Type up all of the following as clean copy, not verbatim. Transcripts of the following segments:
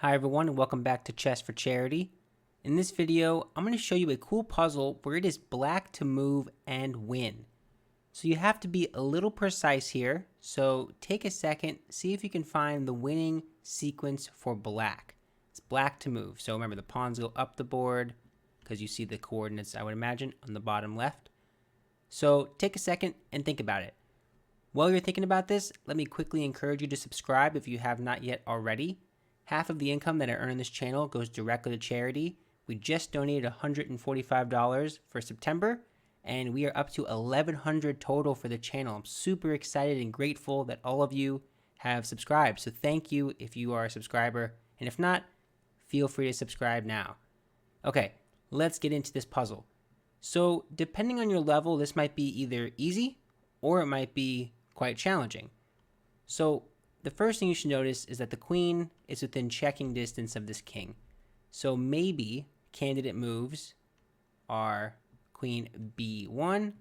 Hi everyone and welcome back to Chess for Charity. In this video, I'm going to show you a cool puzzle where it is black to move and win. So you have to be a little precise here, so take a second, see if you can find the winning sequence for black. It's black to move, so remember the pawns go up the board because you see the coordinates, I would imagine, on the bottom left. So take a second and think about it. While you're thinking about this, let me quickly encourage you to subscribe if you have not yet already. Half of the income that I earn in this channel goes directly to charity. We just donated $145 for September, and we are up to 1,100 total for the channel. I'm super excited and grateful that all of you have subscribed. So thank you if you are a subscriber, and if not, feel free to subscribe now. Okay, let's get into this puzzle. So depending on your level, this might be either easy or it might be quite challenging. So the first thing you should notice is that the queen is within checking distance of this king. So maybe candidate moves are queen b1,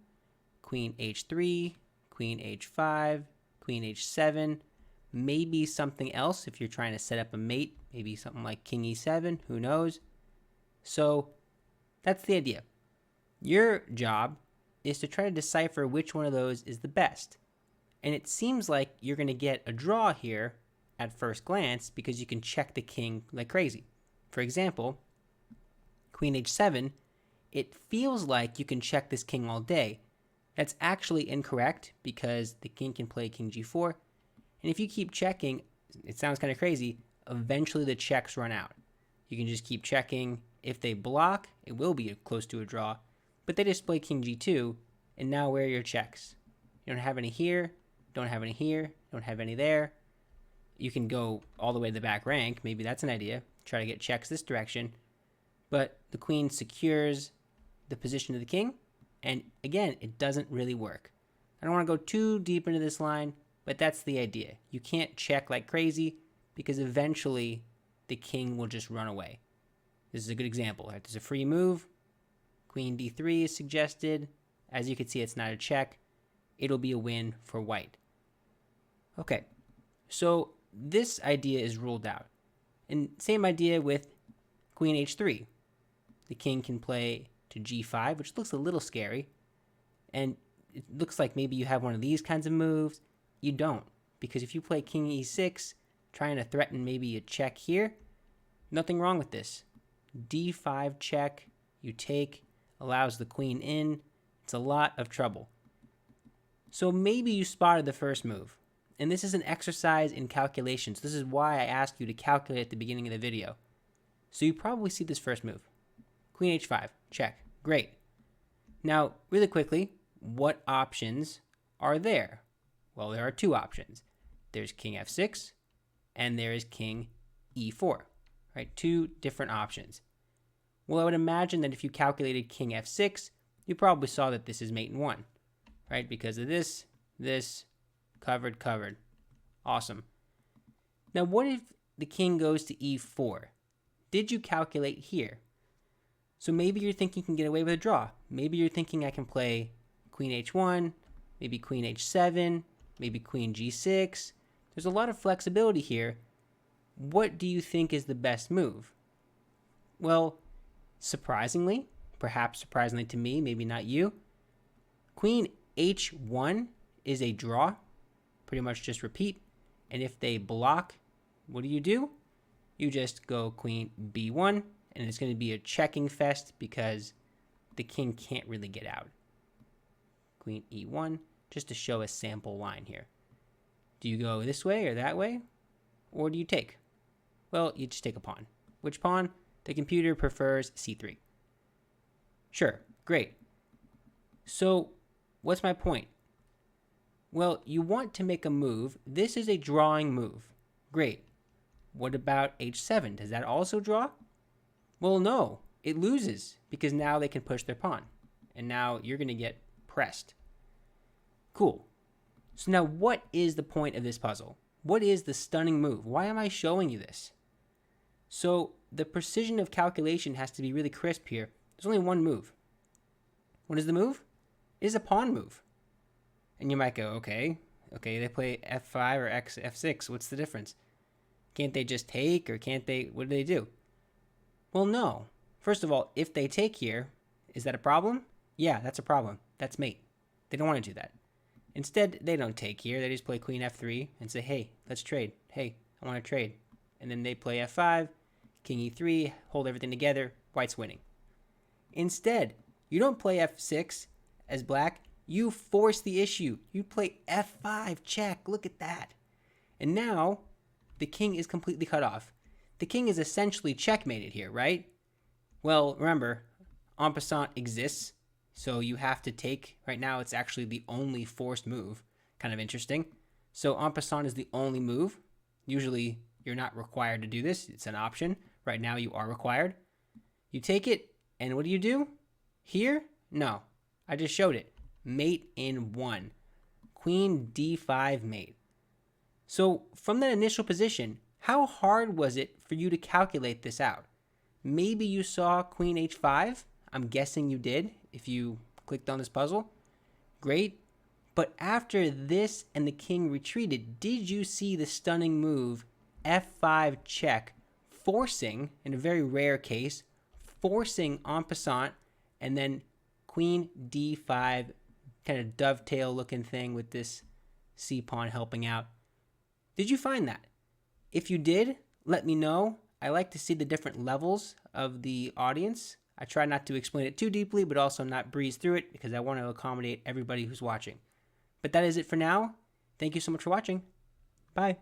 queen h3, queen h5, queen h7, maybe something else if you're trying to set up a mate, maybe something like king e7, who knows. So that's the idea. Your job is to try to decipher which one of those is the best. And it seems like you're going to get a draw here at first glance because you can check the king like crazy. For example, queen h7, it feels like you can check this king all day. That's actually incorrect because the king can play king g4. And if you keep checking, it sounds kind of crazy, eventually the checks run out. You can just keep checking. If they block, it will be close to a draw. But they just play king g2, and now where are your checks? You don't have any here. Don't have any here, don't have any there. You can go all the way to the back rank. Maybe that's an idea. Try to get checks this direction. But the queen secures the position of the king. And again, it doesn't really work. I don't want to go too deep into this line, but that's the idea. You can't check like crazy because eventually the king will just run away. This is a good example. There's a free move. Queen d3 is suggested. As you can see, it's not a check. It'll be a win for white. Okay, so this idea is ruled out. And same idea with queen h3. The king can play to g5, which looks a little scary. And it looks like maybe you have one of these kinds of moves. You don't, because if you play king e6, trying to threaten maybe a check here, nothing wrong with this. d5 check, you take, allows the queen in. It's a lot of trouble. So maybe you spotted the first move. And this is an exercise in calculations. This is why I asked you to calculate at the beginning of the video. So you probably see this first move. Queen h5, check, great. Now, really quickly, what options are there? Well, there are two options. There's king f6, and there is king e4, right? Two different options. Well, I would imagine that if you calculated king f6, you probably saw that this is mate in one, right? Because of this, covered. Awesome. Now, what if the king goes to e4? Did you calculate here? So maybe you're thinking you can get away with a draw. Maybe you're thinking I can play queen h1, maybe queen h7, maybe queen g6. There's a lot of flexibility here. What do you think is the best move? Well, surprisingly, perhaps surprisingly to me, maybe not you, queen h1 is a draw. Pretty much just repeat. And if they block, what do? You just go queen b1, and it's going to be a checking fest because the king can't really get out. Queen e1, just to show a sample line here. Do you go this way or that way? Or do you take? Well, you just take a pawn. Which pawn? The computer prefers c3. Sure, great. So, what's my point? Well, you want to make a move. This is a drawing move. Great. What about h7? Does that also draw? Well, no. It loses because now they can push their pawn. And now you're going to get pressed. Cool. So now what is the point of this puzzle? What is the stunning move? Why am I showing you this? So the precision of calculation has to be really crisp here. There's only one move. What is the move? It is a pawn move. And you might go, okay, they play f5 or f6. What's the difference? Can't they just take, or can't they, what do they do? Well, no. First of all, if they take here, is that a problem? Yeah, that's a problem. That's mate. They don't want to do that. Instead, they don't take here. They just play queen f3 and say, hey, let's trade. Hey, I want to trade. And then they play f5, king e3, hold everything together. White's winning. Instead, you don't play f6 as black. You force the issue. You play f5 check. Look at that. And now the king is completely cut off. The king is essentially checkmated here, right? Well, remember, en passant exists, so you have to take. Right now, it's actually the only forced move. Kind of interesting. So en passant is the only move. Usually, you're not required to do this. It's an option. Right now, you are required. You take it, and what do you do? Here? No. I just showed it. Mate in 1. Queen d5 mate. So from that initial position, how hard was it for you to calculate this out? Maybe you saw queen h5. I'm guessing you did if you clicked on this puzzle. Great. But after this and the king retreated, did you see the stunning move f5 check, forcing, in a very rare case, forcing en passant, and then queen d5, kind of dovetail looking thing with this c pawn helping out? Did you find that? If you did, let me know. I like to see the different levels of the audience. I try not to explain it too deeply, but also not breeze through it because I want to accommodate everybody who's watching. But that is it for now. Thank you so much for watching. Bye.